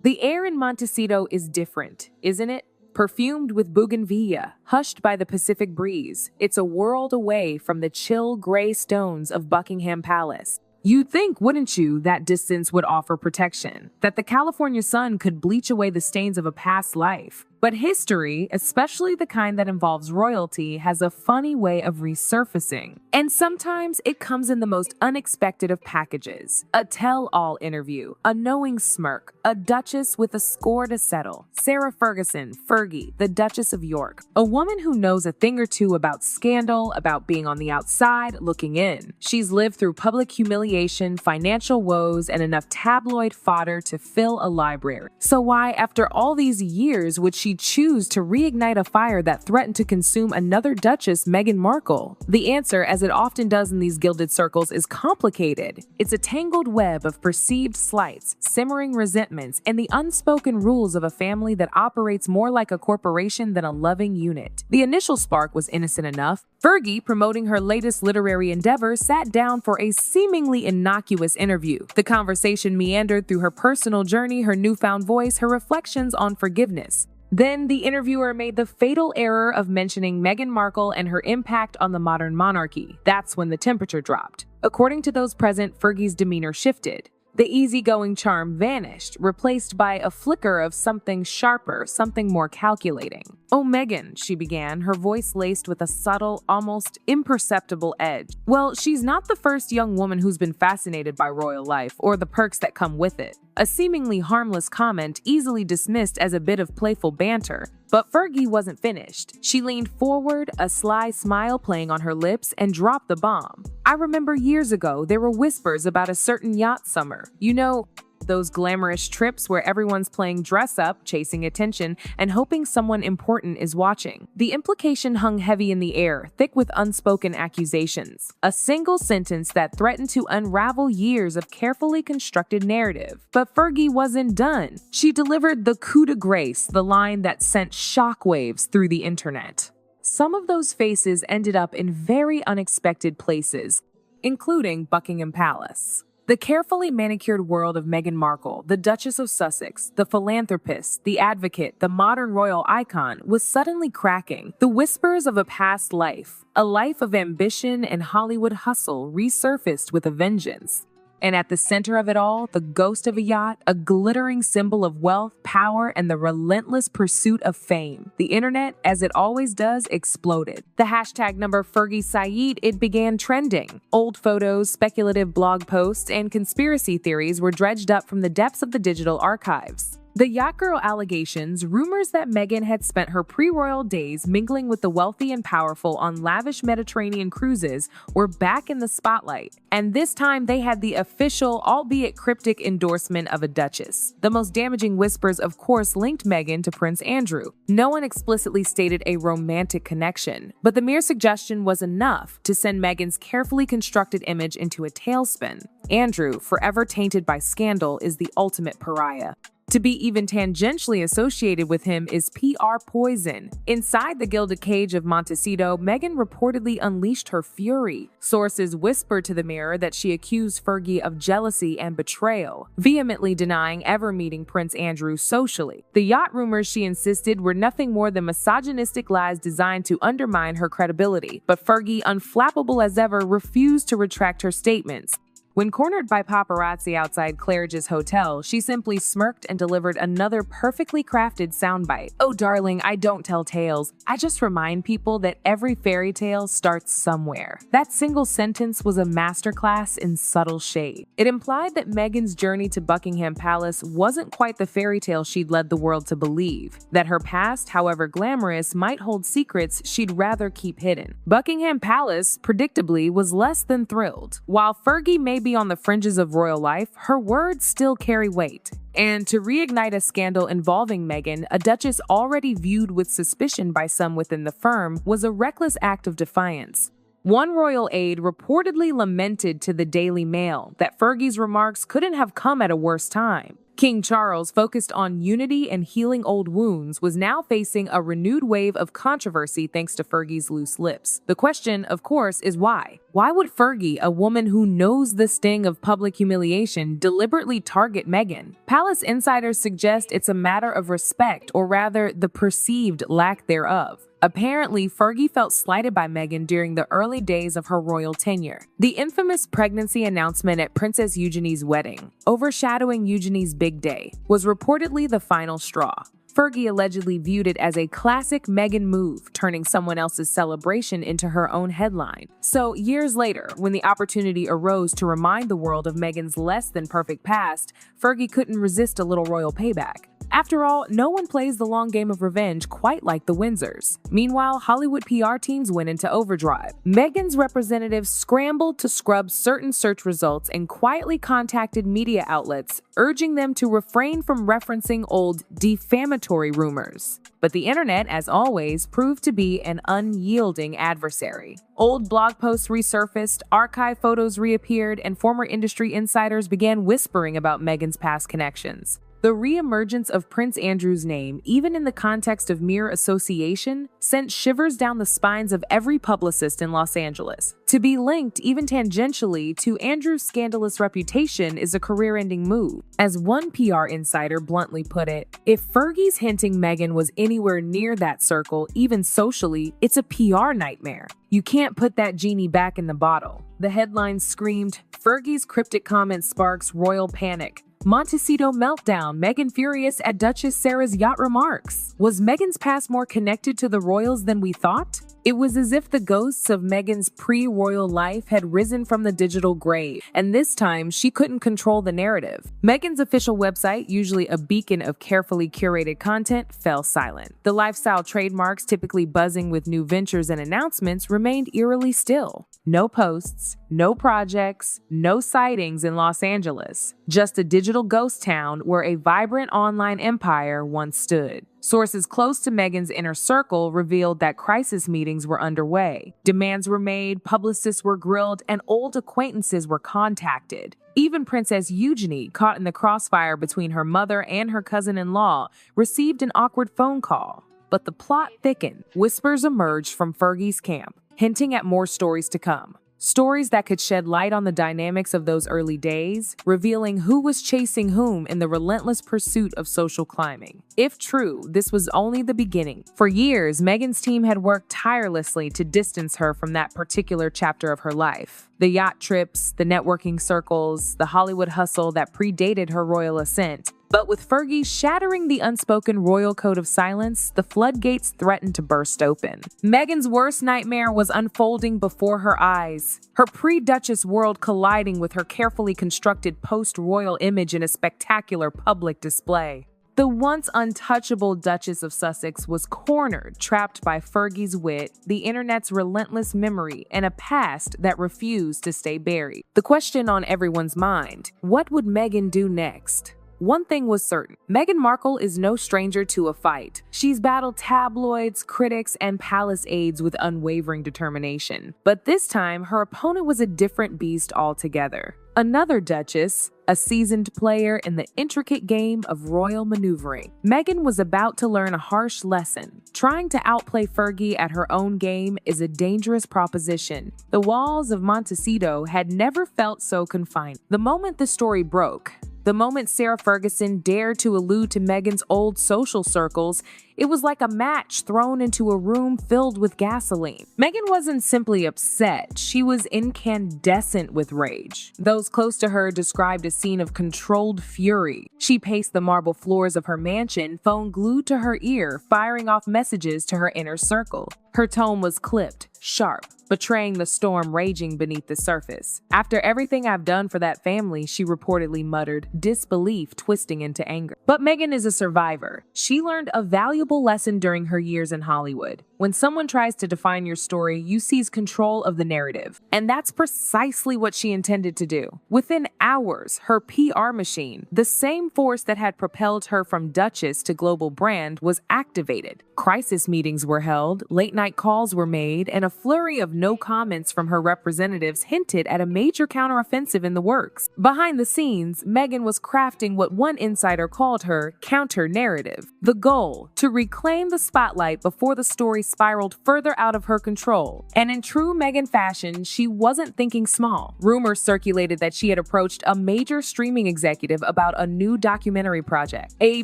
The air in Montecito is different, isn't it? Perfumed with bougainvillea, hushed by the Pacific breeze, it's a world away from the chill gray stones of Buckingham Palace. You'd think, wouldn't you, that distance would offer protection, that the California sun could bleach away the stains of a past life. But history, especially the kind that involves royalty, has a funny way of resurfacing. And sometimes it comes in the most unexpected of packages. A tell-all interview, a knowing smirk, a duchess with a score to settle. Sarah Ferguson, Fergie, the Duchess of York. A woman who knows a thing or two about scandal, about being on the outside, looking in. She's lived through public humiliation, financial woes, and enough tabloid fodder to fill a library. So why, after all these years, would she choose to reignite a fire that threatened to consume another Duchess, Meghan Markle? The answer, as it often does in these gilded circles, is complicated. It's a tangled web of perceived slights, simmering resentments, and the unspoken rules of a family that operates more like a corporation than a loving unit. The initial spark was innocent enough. Fergie, promoting her latest literary endeavor, sat down for a seemingly innocuous interview. The conversation meandered through her personal journey, her newfound voice, her reflections on forgiveness. Then the interviewer made the fatal error of mentioning Meghan Markle and her impact on the modern monarchy. That's when the temperature dropped. According to those present, Fergie's demeanor shifted. The easygoing charm vanished, replaced by a flicker of something sharper, something more calculating. "Oh, Meghan," she began, her voice laced with a subtle, almost imperceptible edge. "Well, she's not the first young woman who's been fascinated by royal life, or the perks that come with it." A seemingly harmless comment easily dismissed as a bit of playful banter. But Fergie wasn't finished. She leaned forward, a sly smile playing on her lips, and dropped the bomb. "I remember years ago, there were whispers about a certain yacht summer. You know, those glamorous trips where everyone's playing dress-up, chasing attention, and hoping someone important is watching." The implication hung heavy in the air, thick with unspoken accusations. A single sentence that threatened to unravel years of carefully constructed narrative. But Fergie wasn't done. She delivered the coup de grace, the line that sent shockwaves through the internet. Some of those faces ended up in very unexpected places, including Buckingham Palace. The carefully manicured world of Meghan Markle, the Duchess of Sussex, the philanthropist, the advocate, the modern royal icon, was suddenly cracking. The whispers of a past life, a life of ambition and Hollywood hustle, resurfaced with a vengeance. And at the center of it all, the ghost of a yacht, a glittering symbol of wealth, power, and the relentless pursuit of fame. The internet, as it always does, exploded. The hashtag number FergieSaid, it began trending. Old photos, speculative blog posts, and conspiracy theories were dredged up from the depths of the digital archives. The yacht girl allegations, rumors that Meghan had spent her pre-royal days mingling with the wealthy and powerful on lavish Mediterranean cruises, were back in the spotlight. And this time they had the official, albeit cryptic, endorsement of a duchess. The most damaging whispers, of course, linked Meghan to Prince Andrew. No one explicitly stated a romantic connection, but the mere suggestion was enough to send Meghan's carefully constructed image into a tailspin. Andrew, forever tainted by scandal, is the ultimate pariah. To be even tangentially associated with him is PR poison. Inside the gilded cage of Montecito, Meghan reportedly unleashed her fury. Sources whispered to the Mirror that she accused Fergie of jealousy and betrayal, vehemently denying ever meeting Prince Andrew socially. The yacht rumors, she insisted, were nothing more than misogynistic lies designed to undermine her credibility. But Fergie, unflappable as ever, refused to retract her statements. When cornered by paparazzi outside Claridge's hotel, she simply smirked and delivered another perfectly crafted soundbite. "Oh, darling, I don't tell tales. I just remind people that every fairy tale starts somewhere." That single sentence was a masterclass in subtle shade. It implied that Meghan's journey to Buckingham Palace wasn't quite the fairy tale she'd led the world to believe, that her past, however glamorous, might hold secrets she'd rather keep hidden. Buckingham Palace, predictably, was less than thrilled. While Fergie may be on the fringes of royal life, her words still carry weight. And to reignite a scandal involving Meghan, a duchess already viewed with suspicion by some within the firm, was a reckless act of defiance. One royal aide reportedly lamented to the Daily Mail that Fergie's remarks couldn't have come at a worse time. King Charles, focused on unity and healing old wounds, was now facing a renewed wave of controversy thanks to Fergie's loose lips. The question, of course, is why? Why would Fergie, a woman who knows the sting of public humiliation, deliberately target Meghan? Palace insiders suggest it's a matter of respect, or rather, the perceived lack thereof. Apparently, Fergie felt slighted by Meghan during the early days of her royal tenure. The infamous pregnancy announcement at Princess Eugenie's wedding, overshadowing Eugenie's big day, was reportedly the final straw. Fergie allegedly viewed it as a classic Meghan move, turning someone else's celebration into her own headline. So, years later, when the opportunity arose to remind the world of Meghan's less than perfect past, Fergie couldn't resist a little royal payback. After all, no one plays the long game of revenge quite like the Windsors. Meanwhile, Hollywood PR teams went into overdrive. Meghan's representatives scrambled to scrub certain search results and quietly contacted media outlets, urging them to refrain from referencing old defamatory rumors. But the internet, as always, proved to be an unyielding adversary. Old blog posts resurfaced, archive photos reappeared, and former industry insiders began whispering about Meghan's past connections. The re-emergence of Prince Andrew's name, even in the context of mere association, sent shivers down the spines of every publicist in Los Angeles. To be linked, even tangentially, to Andrew's scandalous reputation is a career-ending move. As one PR insider bluntly put it, if Fergie's hinting Meghan was anywhere near that circle, even socially, it's a PR nightmare. You can't put that genie back in the bottle. The headline screamed, "Fergie's cryptic comment sparks royal panic. Montecito meltdown, Meghan furious at Duchess Sarah's yacht remarks." Was Meghan's past more connected to the royals than we thought? It was as if the ghosts of Meghan's pre-royal life had risen from the digital grave, and this time she couldn't control the narrative. Meghan's official website, usually a beacon of carefully curated content, fell silent. The lifestyle trademarks, typically buzzing with new ventures and announcements, remained eerily still. No posts, no projects, no sightings in Los Angeles. Just a digital ghost town where a vibrant online empire once stood. Sources close to Meghan's inner circle revealed that crisis meetings were underway. Demands were made, publicists were grilled, and old acquaintances were contacted. Even Princess Eugenie, caught in the crossfire between her mother and her cousin-in-law, received an awkward phone call. But the plot thickened. Whispers emerged from Fergie's camp, hinting at more stories to come. Stories that could shed light on the dynamics of those early days, revealing who was chasing whom in the relentless pursuit of social climbing. If true, this was only the beginning. For years, Meghan's team had worked tirelessly to distance her from that particular chapter of her life. The yacht trips, the networking circles, the Hollywood hustle that predated her royal ascent. But with Fergie shattering the unspoken royal code of silence, the floodgates threatened to burst open. Meghan's worst nightmare was unfolding before her eyes, her pre-Duchess world colliding with her carefully constructed post-royal image in a spectacular public display. The once untouchable Duchess of Sussex was cornered, trapped by Fergie's wit, the internet's relentless memory, and a past that refused to stay buried. The question on everyone's mind: what would Meghan do next? One thing was certain, Meghan Markle is no stranger to a fight. She's battled tabloids, critics, and palace aides with unwavering determination. But this time, her opponent was a different beast altogether. Another duchess, a seasoned player in the intricate game of royal maneuvering. Meghan was about to learn a harsh lesson. Trying to outplay Fergie at her own game is a dangerous proposition. The walls of Montecito had never felt so confined. The moment the story broke, the moment Sarah Ferguson dared to allude to Meghan's old social circles, it was like a match thrown into a room filled with gasoline. Meghan wasn't simply upset, she was incandescent with rage. Those close to her described a scene of controlled fury. She paced the marble floors of her mansion, phone glued to her ear, firing off messages to her inner circle. Her tone was clipped, sharp, betraying the storm raging beneath the surface. "After everything I've done for that family," she reportedly muttered, disbelief twisting into anger. But Meghan is a survivor. She learned a valuable lesson during her years in Hollywood. When someone tries to define your story, you seize control of the narrative. And that's precisely what she intended to do. Within hours, her PR machine, the same force that had propelled her from Duchess to global brand, was activated. Crisis meetings were held, late-night late-night calls were made, and a flurry of no comments from her representatives hinted at a major counteroffensive in the works. Behind the scenes, Meghan was crafting what one insider called her counter-narrative. The goal, to reclaim the spotlight before the story spiraled further out of her control. And in true Meghan fashion, she wasn't thinking small. Rumors circulated that she had approached a major streaming executive about a new documentary project. A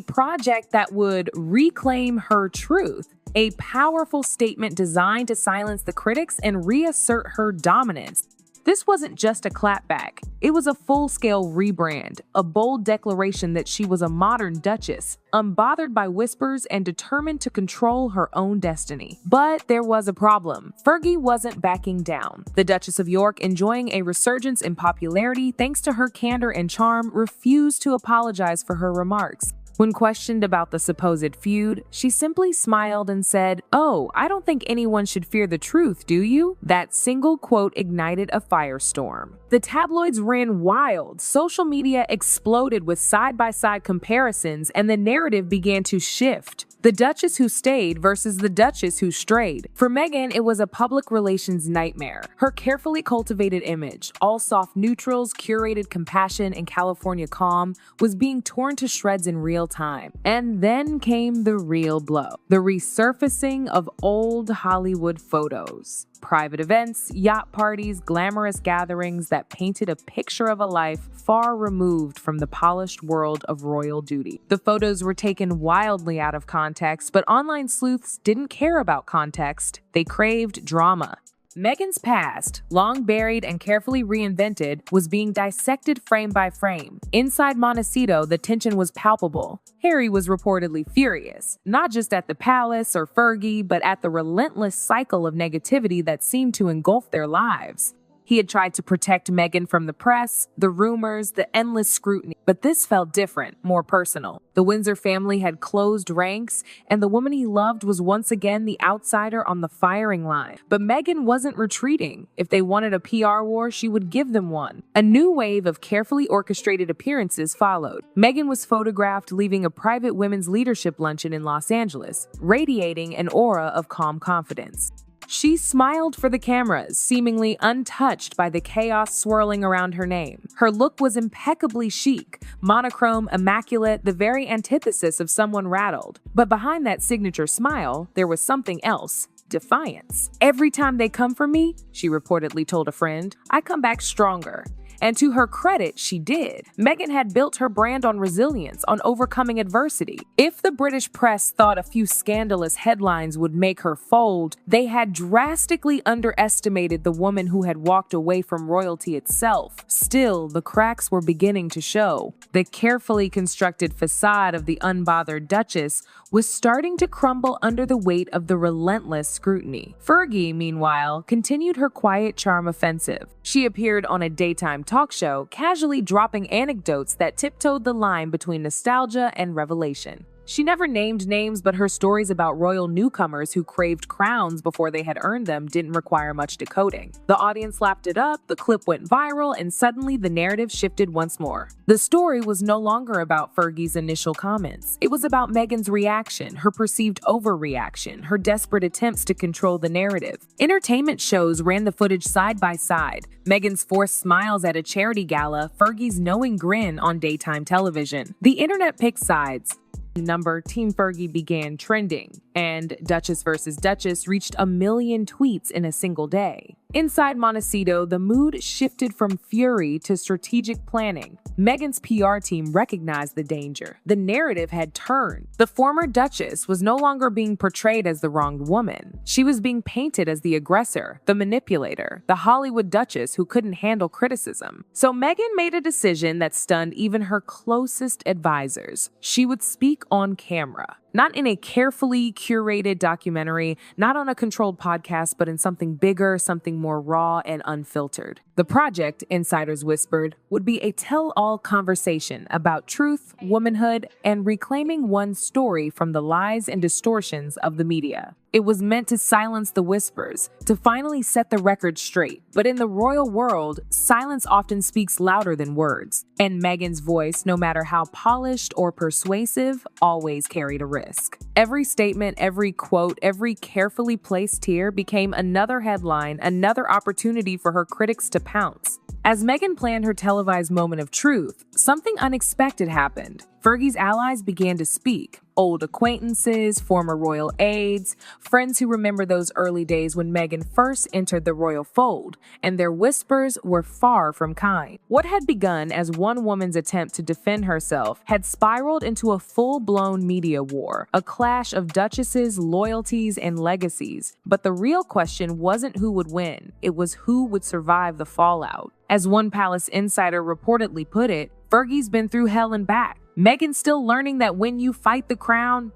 project that would reclaim her truth. A powerful statement designed to silence the critics and reassert her dominance. This wasn't just a clapback. It was a full-scale rebrand, a bold declaration that she was a modern duchess, unbothered by whispers and determined to control her own destiny. But there was a problem. Fergie wasn't backing down. The Duchess of York, enjoying a resurgence in popularity thanks to her candor and charm, refused to apologize for her remarks. When questioned about the supposed feud, she simply smiled and said, "Oh, I don't think anyone should fear the truth, do you?" That single quote ignited a firestorm. The tabloids ran wild, social media exploded with side-by-side comparisons, and the narrative began to shift. The Duchess who stayed versus the Duchess who strayed. For Meghan, it was a public relations nightmare. Her carefully cultivated image, all soft neutrals, curated compassion, and California calm, was being torn to shreds in real time. And then came the real blow. The resurfacing of old Hollywood photos. Private events, yacht parties, glamorous gatherings that painted a picture of a life far removed from the polished world of royal duty. The photos were taken wildly out of context, but online sleuths didn't care about context. They craved drama. Meghan's past, long buried and carefully reinvented, was being dissected frame by frame. Inside Montecito, the tension was palpable. Harry was reportedly furious, not just at the palace or Fergie, but at the relentless cycle of negativity that seemed to engulf their lives. He had tried to protect Meghan from the press, the rumors, the endless scrutiny. But this felt different, more personal. The Windsor family had closed ranks, and the woman he loved was once again the outsider on the firing line. But Meghan wasn't retreating. If they wanted a PR war, she would give them one. A new wave of carefully orchestrated appearances followed. Meghan was photographed leaving a private women's leadership luncheon in Los Angeles, radiating an aura of calm confidence. She smiled for the cameras, seemingly untouched by the chaos swirling around her name. Her look was impeccably chic, monochrome, immaculate, the very antithesis of someone rattled. But behind that signature smile, there was something else. Defiance. "Every time they come for me," she reportedly told a friend, "I come back stronger." And to her credit, she did. Meghan had built her brand on resilience, on overcoming adversity. If the British press thought a few scandalous headlines would make her fold, they had drastically underestimated the woman who had walked away from royalty itself. Still, the cracks were beginning to show. The carefully constructed facade of the unbothered Duchess was starting to crumble under the weight of the relentless scrutiny. Fergie, meanwhile, continued her quiet charm offensive. She appeared on a daytime talk show, casually dropping anecdotes that tiptoed the line between nostalgia and revelation. She never named names, but her stories about royal newcomers who craved crowns before they had earned them didn't require much decoding. The audience lapped it up, the clip went viral, and suddenly the narrative shifted once more. The story was no longer about Fergie's initial comments. It was about Meghan's reaction, her perceived overreaction, her desperate attempts to control the narrative. Entertainment shows ran the footage side by side. Meghan's forced smiles at a charity gala, Fergie's knowing grin on daytime television. The internet picked sides. Team Fergie began trending, and Duchess vs. Duchess reached 1 million tweets in a single day. Inside Montecito, the mood shifted from fury to strategic planning. Meghan's PR team recognized the danger. The narrative had turned. The former Duchess was no longer being portrayed as the wronged woman. She was being painted as the aggressor, the manipulator, the Hollywood Duchess who couldn't handle criticism. So Meghan made a decision that stunned even her closest advisors. She would speak on camera. Not in a carefully curated documentary, not on a controlled podcast, but in something bigger, something more raw and unfiltered. The project, insiders whispered, would be a tell-all conversation about truth, womanhood, and reclaiming one's story from the lies and distortions of the media. It was meant to silence the whispers, to finally set the record straight. But in the royal world, silence often speaks louder than words. And Meghan's voice, no matter how polished or persuasive, always carried a risk. risk. Every statement, every quote, every carefully placed tear became another headline, another opportunity for her critics to pounce. As Meghan planned her televised moment of truth, something unexpected happened. Fergie's allies began to speak. Old acquaintances, former royal aides, friends who remember those early days when Meghan first entered the royal fold, and their whispers were far from kind. What had begun as one woman's attempt to defend herself had spiraled into a full-blown media war, a clash of duchesses, loyalties, and legacies. But the real question wasn't who would win, it was who would survive the fallout. As one palace insider reportedly put it, Fergie's been through hell and back. Meghan's still learning that when you fight the crown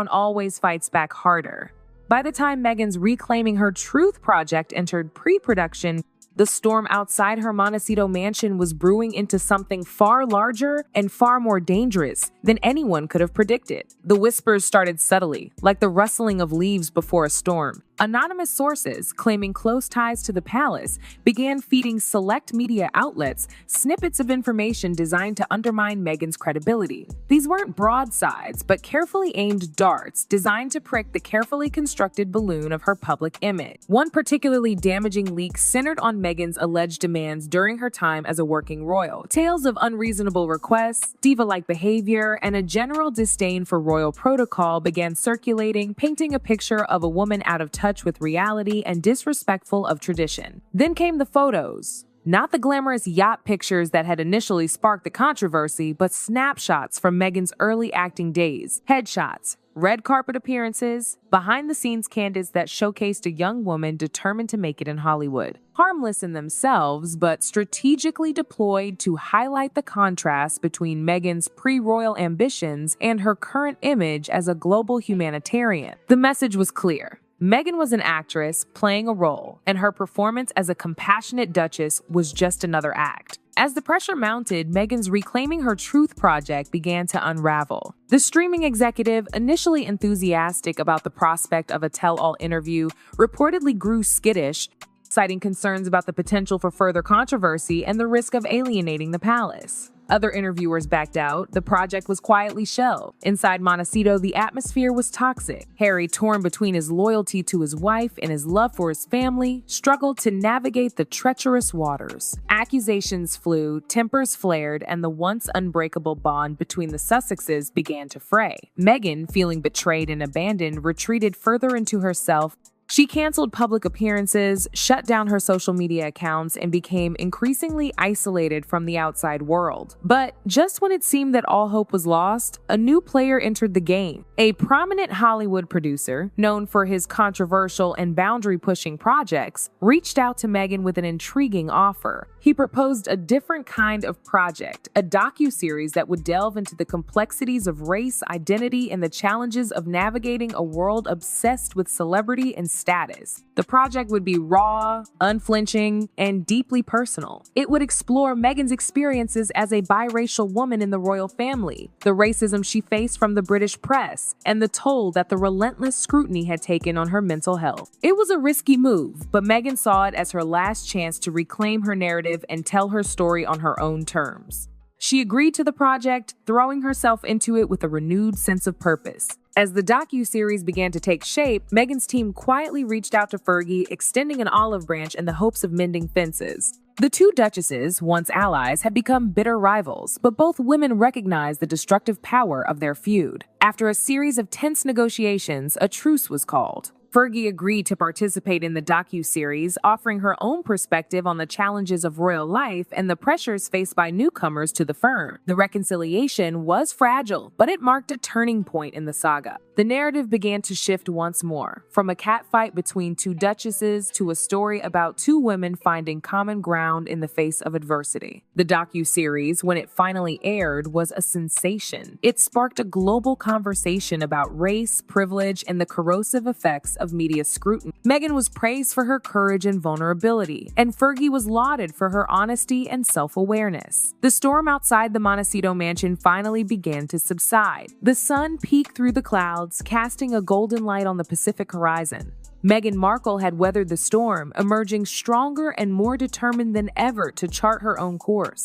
always fights back harder. By the time Meghan's Reclaiming Her Truth project entered pre-production, the storm outside her Montecito mansion was brewing into something far larger and far more dangerous than anyone could have predicted. The whispers started subtly, like the rustling of leaves before a storm. Anonymous sources, claiming close ties to the palace, began feeding select media outlets snippets of information designed to undermine Meghan's credibility. These weren't broadsides, but carefully aimed darts designed to prick the carefully constructed balloon of her public image. One particularly damaging leak centered on Meghan's alleged demands during her time as a working royal. Tales of unreasonable requests, diva-like behavior, and a general disdain for royal protocol began circulating, painting a picture of a woman out of touch with reality and disrespectful of tradition. Then came the photos. Not the glamorous yacht pictures that had initially sparked the controversy, but snapshots from Meghan's early acting days. Headshots, red carpet appearances, behind-the-scenes candids that showcased a young woman determined to make it in Hollywood. Harmless in themselves, but strategically deployed to highlight the contrast between Meghan's pre-royal ambitions and her current image as a global humanitarian. The message was clear. Meghan was an actress playing a role, and her performance as a compassionate duchess was just another act. As the pressure mounted, Meghan's Reclaiming Her Truth project began to unravel. The streaming executive, initially enthusiastic about the prospect of a tell-all interview, reportedly grew skittish, citing concerns about the potential for further controversy and the risk of alienating the palace. Other interviewers backed out. The project was quietly shelved. Inside Montecito, the atmosphere was toxic. Harry, torn between his loyalty to his wife and his love for his family, struggled to navigate the treacherous waters. Accusations flew, tempers flared, and the once unbreakable bond between the Sussexes began to fray. Meghan, feeling betrayed and abandoned, retreated further into herself. She canceled public appearances, shut down her social media accounts, and became increasingly isolated from the outside world. But just when it seemed that all hope was lost, a new player entered the game. A prominent Hollywood producer, known for his controversial and boundary-pushing projects, reached out to Meghan with an intriguing offer. He proposed a different kind of project, a docu-series that would delve into the complexities of race, identity, and the challenges of navigating a world obsessed with celebrity and status. The project would be raw, unflinching, and deeply personal. It would explore Meghan's experiences as a biracial woman in the royal family, the racism she faced from the British press, and the toll that the relentless scrutiny had taken on her mental health. It was a risky move, but Meghan saw it as her last chance to reclaim her narrative and tell her story on her own terms. She agreed to the project, throwing herself into it with a renewed sense of purpose. As the docu-series began to take shape, Meghan's team quietly reached out to Fergie, extending an olive branch in the hopes of mending fences. The two duchesses, once allies, had become bitter rivals, but both women recognized the destructive power of their feud. After a series of tense negotiations, a truce was called. Fergie agreed to participate in the docu-series, offering her own perspective on the challenges of royal life and the pressures faced by newcomers to the firm. The reconciliation was fragile, but it marked a turning point in the saga. The narrative began to shift once more, from a catfight between two duchesses to a story about two women finding common ground in the face of adversity. The docu-series, when it finally aired, was a sensation. It sparked a global conversation about race, privilege, and the corrosive effects of media scrutiny. Meghan was praised for her courage and vulnerability, and Fergie was lauded for her honesty and self-awareness. The storm outside the Montecito mansion finally began to subside. The sun peeked through the clouds, casting a golden light on the Pacific horizon. Meghan Markle had weathered the storm, emerging stronger and more determined than ever to chart her own course.